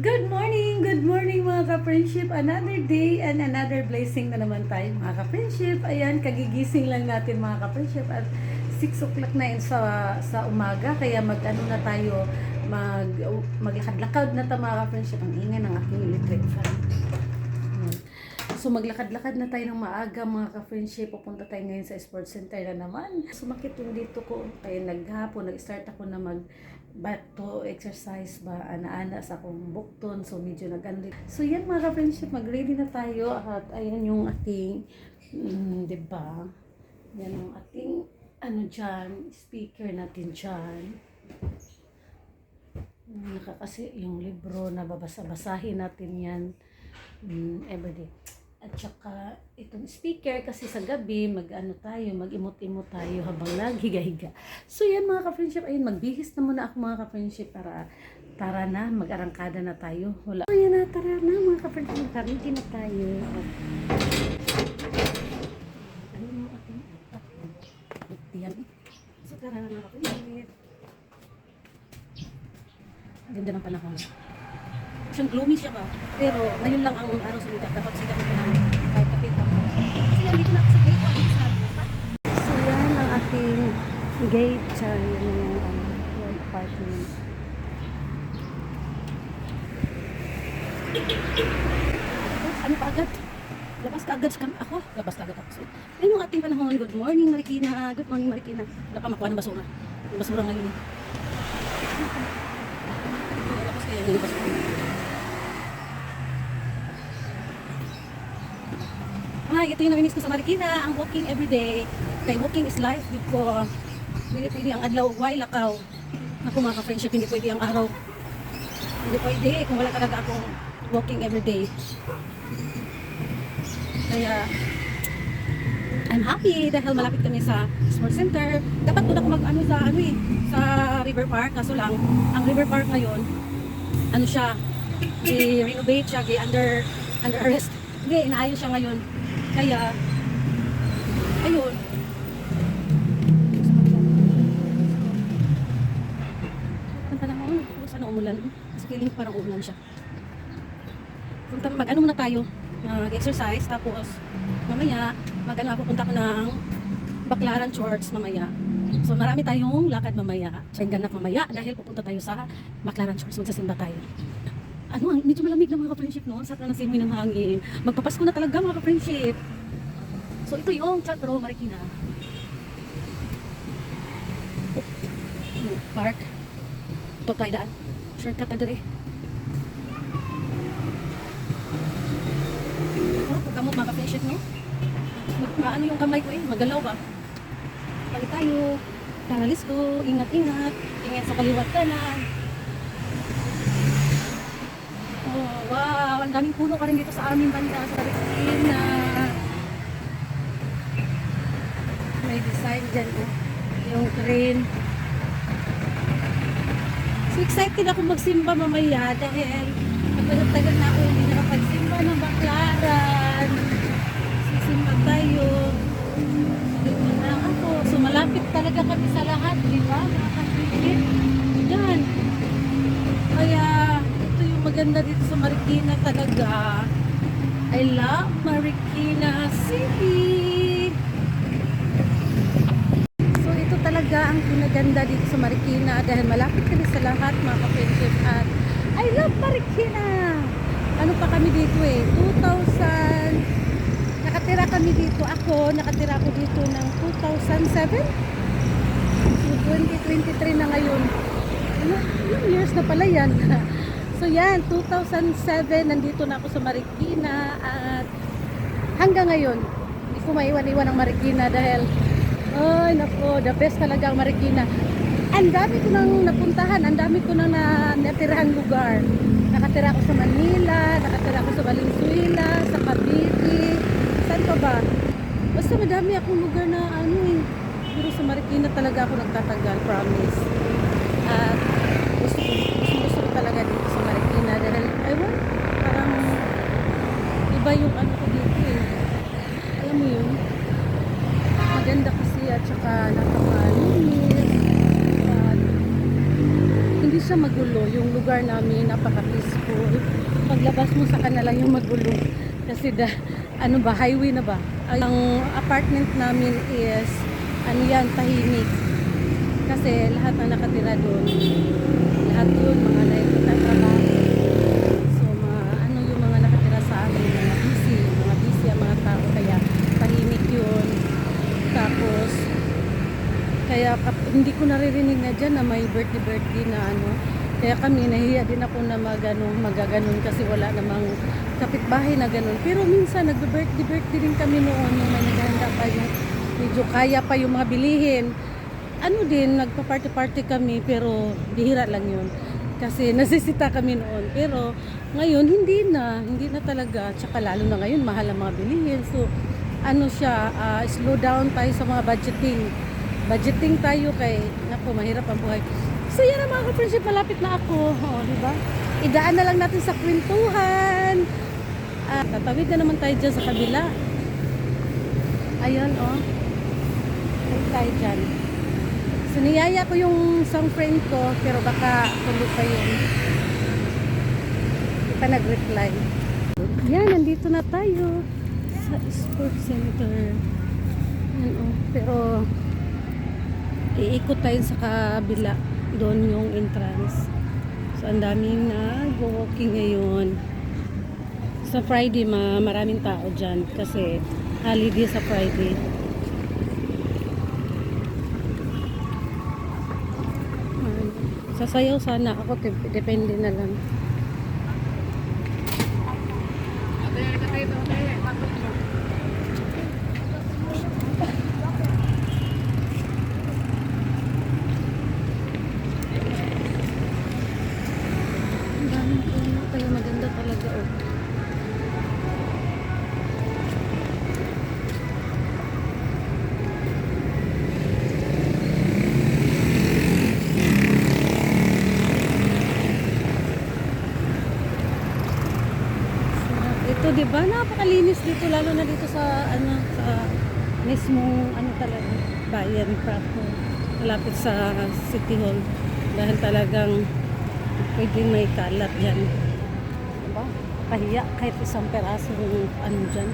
Good morning mga ka-friendship. Another day and another blessing na naman tayo mga ka-friendship. Ayan, kagigising lang natin mga ka-friendship at 6 o'clock na yun sa umaga. Kaya mag-ano na tayo, maglakad-lakad na tayo mga ka-friendship. Ang ingay ng aking electric fan. Ayan. So maglakad-lakad na tayo ng maaga mga ka-friendship. Pupunta tayo ngayon sa sports center na naman. Sumakit yung dito ko. Kaya nag-start ako na back to exercise ba ana-ana sa akong bukton, so medyo naganda. So yan mga ka-friendship, mag-ready na tayo at ayan yung ating diba, yan yung ating dyan, speaker natin dyan. Kasi yung libro na babasa-basahin natin yan everyday. At saka itong speaker kasi sa gabi mag-imot-imot tayo habang naghiga-higa. So yan mga ka-friendship, ayun, magbihis na muna ako mga ka-friendship para tara na, mag-arangkada na tayo. Wala. So yan na, tara na mga ka-friendship, karindi na tayo. Ano yung ating yan? So tara na mga ka-friendship. Ganda ng panahon. Siyang gloomy siya ba? Pero ngayon lang ang araw sa lugar. Dapat siya ko namin kahit kapitan ko. Kasi nandito na ako sa gate 1. So yan ang ating gate. Yan yung apartment. Ano pa agad? Labas ka agad ako. Labas ka agad ako. So, yan yung ating panahon. Good morning Marikina. Good morning Marikina. Wala pa makuha ng basura. Yung basura ngayon. Labas kaya yung basura. Ito yung naminis ko sa Marikina, ang walking everyday. Kay walking is life, di ko pwede ang adlaw, why lakaw. Ako mga ka-friendship, hindi pwede ang araw. Hindi pwede kung wala talaga akong walking everyday. Kaya, I'm happy dahil malapit kami sa sports center. Dapat doon ako sa River Park. Kaso lang, ang River Park ngayon, i-renovate siya, under arrest. Hindi, inaayos siya ngayon. Kaya, ayun. Ang panahon, sana umulan. Kasi feeling parang umulan siya. Mag-ano muna tayo, mag-exercise, tapos mamaya, pupunta ko ng Baclaran Church mamaya. So marami tayong lakad mamaya. Ganap mamaya dahil pupunta tayo sa Baclaran Church, magsasimba tayo. Medyo malamig na mga ka-friendship noon. Sa ng simoy ng hangin. Magpapasko na talaga mga ka-friendship. So ito yung Teatro Marikina. Park. Ito tayo daan. Shortcut na dali. Pagkamot mga ka-friendship no? Ano yung kamay ko magalaw ba? Balik tayo. Taralis ko. Ingat-ingat. Ingat sa kaliwat kanan. Wow, ang daming puno ka rin dito sa aming banda sa Marikina. May design dyan yung train. So excited ako magsimba mamaya dahil tagal na ako hindi nakapagsimba ng Baclaran. Sisimba tayo. Dito na ako. So malapit talaga kami sa lahat, di ba? Nakakapigil. Yan. Kaya maganda dito sa Marikina talaga. I love Marikina City. So ito talaga ang pinaganda dito sa Marikina dahil malapit kami sa lahat mga ka-friendship at I love Marikina. Ano pa kami dito 2000 nakatira kami dito. Nakatira ako dito ng 2007. So 2023 na ngayon. Yung years na pala yan. So yan, 2007 nandito na ako sa Marikina at hanggang ngayon hindi ko maiwan-iwan ang Marikina dahil the best talaga ang Marikina. Ang dami ko nang napuntahan, ang dami ko nang natirahan lugar. Nakatira ako sa Manila, nakatira ako sa Valenzuela, sa Cavite, saan pa ba? Basta madami akong lugar na pero sa Marikina talaga ako nagtatagal, promise. At gusto ko talaga dito sa Marikina dahil parang iba yung ko dito alam mo yun, maganda kasi at saka napakalinis at hindi siya magulo yung lugar namin, napaka peaceful. paglabas mo sa kanila yung magulo. Kasi ano ba, highway na ba? Ang apartment namin is, ano yan, tahimik. Kasi lahat ng nakatira doon, lahat yun, mga nagtatrabaho. So, ano yung mga nakatira sa amin, mga busy ang mga tao, kaya tahimik yun. Tapos, kaya hindi ko naririnig na dyan na may birthday na ano. Kaya kami, nahiya din ako na magaganon kasi wala namang kapitbahay na ganun. Pero minsan, nagbe-birthday din kami noon, yung may naghahanda pa yung medyo kaya pa yung mga bilihin. Ano din, nagpa-party kami, pero bihira lang yun. Kasi nasisita kami noon. Pero ngayon, hindi na talaga. Tsaka lalo na ngayon, mahal ang mga bilihin. So, ano siya, slow down tayo sa mga budgeting tayo kay, naku, mahirap ang buhay. So yan ang mga ka-friendship, malapit na ako. Di ba? Idaan na lang natin sa kwentuhan. Tatawid na naman tayo dyan sa kabila. Ayun, Tawid tayo dyan. So niyaya ko yung isang friend ko, pero baka tulog pa yun. Hindi pa nag-reply. Yan, nandito na tayo sa sports center. Yan, pero iikot tayo sa kabila. Doon yung entrance. So, ang daming nag-walking ngayon. Sa Friday, maraming tao dyan kasi holiday sa Friday. Sasayaw sana ako, depende na lang. Kaya maganda talaga Ito, 'di ba? Napakalinis dito, lalo na dito sa sa mismong talaga bayan proper, malapit sa City Hall. Dahil talagang pwedeng may kalat diyan. Diba? Pahiya kahit isang peraso dyan.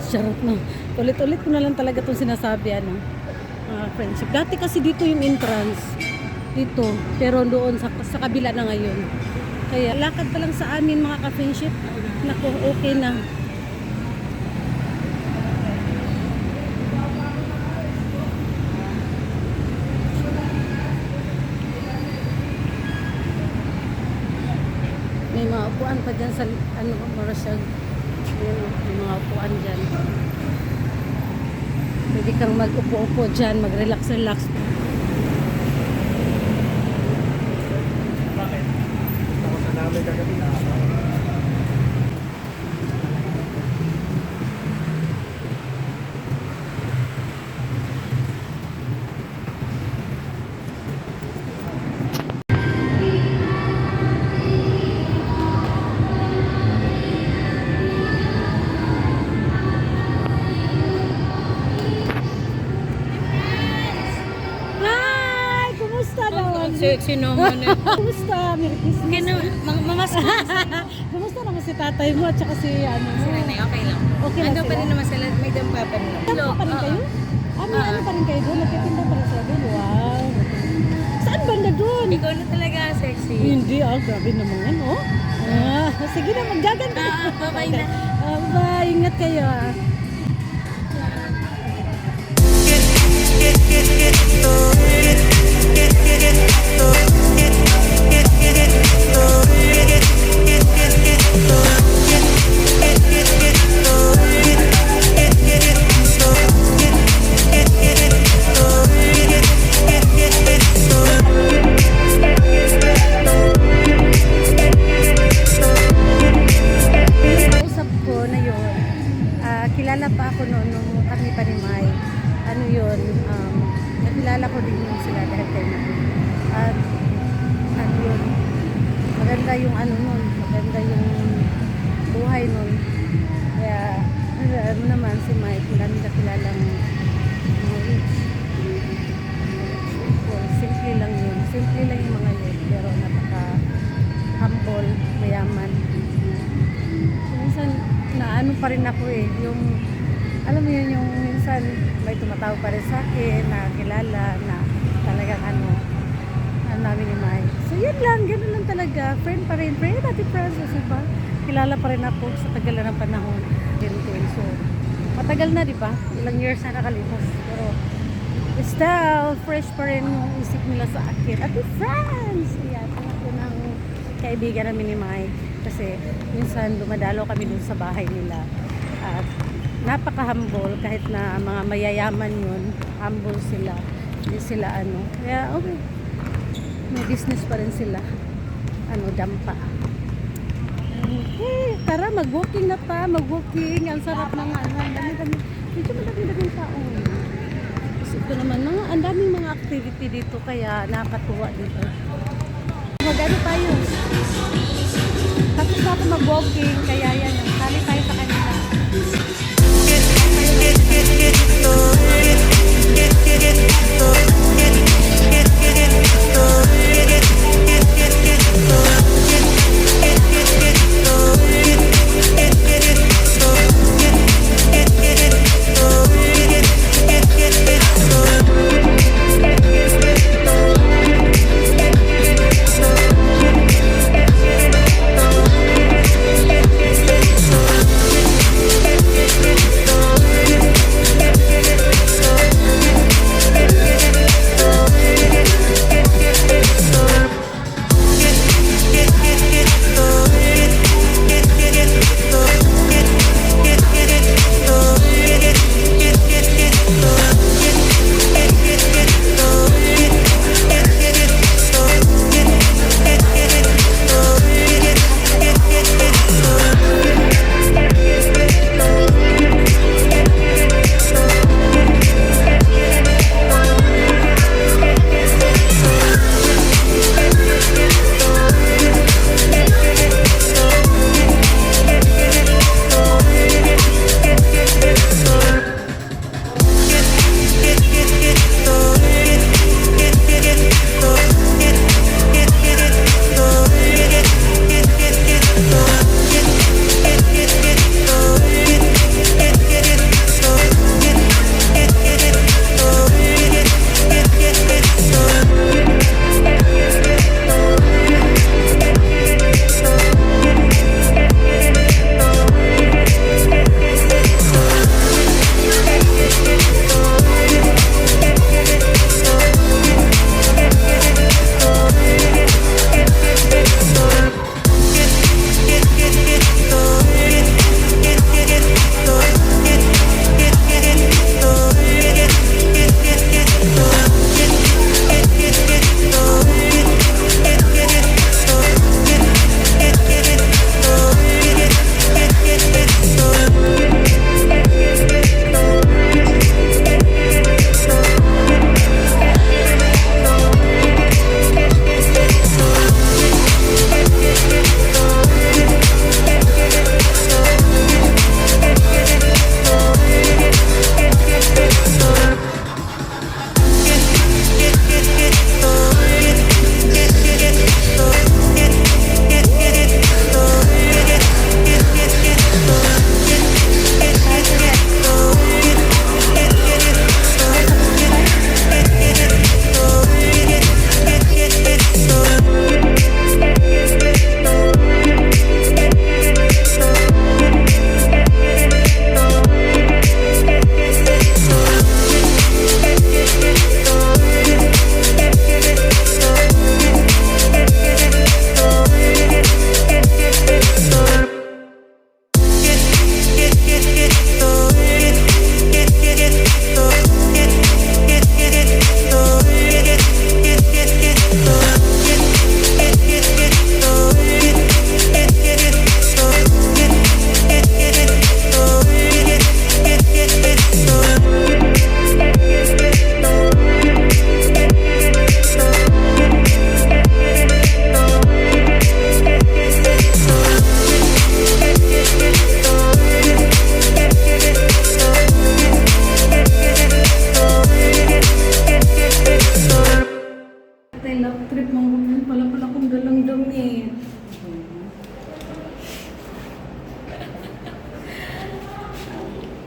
Charot na. Ulit-ulit ko na lang talaga itong sinasabi, friendship. Dati kasi dito yung entrance. Dito. Pero doon sa kabila na ngayon. Kaya lakad pa lang sa amin mga ka-friendship. Naku, okay na. May mga upuan pa dyan sa Marasag. May mga upuan dyan. Pwede kang mag-upo-upo dyan, mag-relax-relax. Bakit? Ako sa namin kagabi na ako. Sexy naman eh. Kumusta? Merry Christmas. Mamas ko. Kumusta naman si tatay mo at saka si Si Nanay, okay lang. Okay lang Ano pa sila? rin naman sila, may dampa pa rin. Dampa pa rin kayo? Ano pa rin kayo doon? Nagtitinda pa rin sila doon? Wow. Saan banda doon? Ikaw na talaga sexy. Hindi, grabe naman, sige na, maggaganda. Bye-bye na. Bye, ingat kayo Usap ko na yun, kilala pa ako noon nung kami pa ni Mai. Nakilala ko din yun sila dahil kay Mai. At ano pa rin ako eh, yung, alam mo yun, yung minsan may tumatawag pa rin sa akin na kilala na talagang ano namin ni Mai. So yun lang, ganun lang talaga. Friend pa rin, friend natin Francis, diba? Kilala pa rin ako sa tagal na ng panahon. Ganito yun. So, matagal na, diba? Ilang years na nakalipas. Pero, still, fresh pa rin yung isip nila sa akin. At friends! Yan, ako ng kaibigan namin ni Mai. Kasi, minsan, dumadalo kami dun sa bahay nila. At, napaka-humble. Kahit na mga mayayaman yun, humble sila. Hindi sila ano. Kaya, okay. May business pa rin sila. Ano, dampa. Okay, tara, mag-walking na pa. Mag-walking. Ang sarap ng ano. Ang dami-dami. Medyo madami-daming tao. Ito naman, ang daming mga activity dito kaya nakakatuwa dito. Mag-ano tayo? Tapos na ako mag-walking kaya yan, sali tayo sa kanila.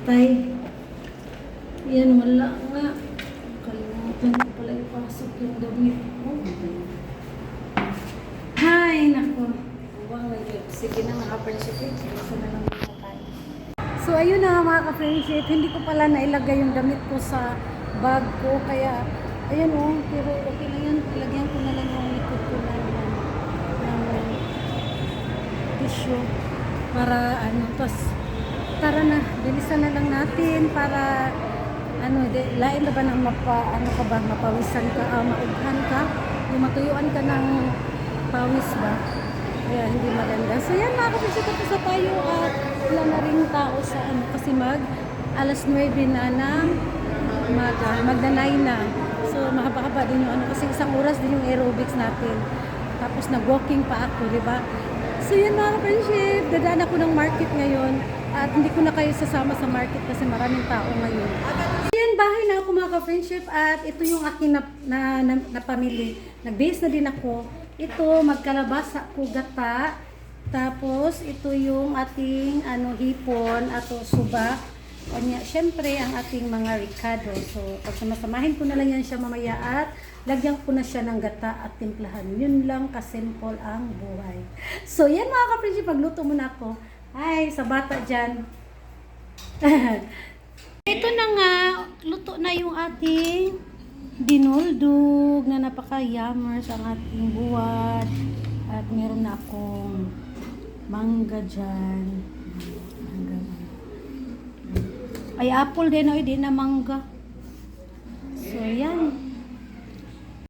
tay. Yan, wala nga. Kalimutan ko pala ipasok yung damit ko. Hay, nako. Sige na mga ka-friendship. Gusto na lang muna tayo. So, ayun na mga ka-friendship. Hindi ko pala nailagay yung damit ko sa bag ko. Kaya, ayan o. Pero okay na yan. Ilagyan ko na lang yung likod ko ng tissue. Para ano. Tapos, tara na. Bilisan na lang natin para lain na ba nang mapawisan ka, maughan ka, yung matuyuan ka ng pawis ba? Kaya hindi maganda. So yan mga kapatid, tapos na tayo at wala na rin tao sa kasi alas 9 na ng magdanay na. So mahaba-haba din yung kasi isang oras din yung aerobics natin. Tapos nag-walking pa ako, di ba? So yan mga kapatid, dadaan ako ng market ngayon at hindi ko na kayo sasama sa market kasi maraming tao ngayon. Ayan, bahay na ako mga ka-friendship at ito yung aking na pamili. Nag-base na din ako. Ito, magkalabasa ko gata. Tapos, ito yung ating hipon at suba. Kanya, syempre, ang ating mga ricado. So, pag samasamahin ko na lang yan siya mamaya at lagyan ko na siya ng gata at timplahan. Yun lang kasimple ang buhay. So, yan mga ka-friendship, pagluto muna ako. Ay, sa bata dyan. Ito na nga, luto na yung ating dinuldug na napaka-yummers ang ating buwad. At meron na akong mangga dyan. Mangga. Ay, apple din, di na mangga. So, yan.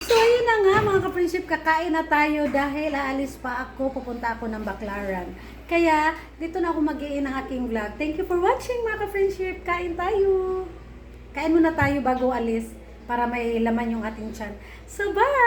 So, yun na nga mga ka-friendship, kakain na tayo dahil aalis pa ako, pupunta ako ng Baclaran. Kaya, dito na ako mag-i-in ang aking vlog. Thank you for watching mga ka-friendship. Kain tayo. Kain muna tayo bago alis para may laman yung ating tiyan. So, bye!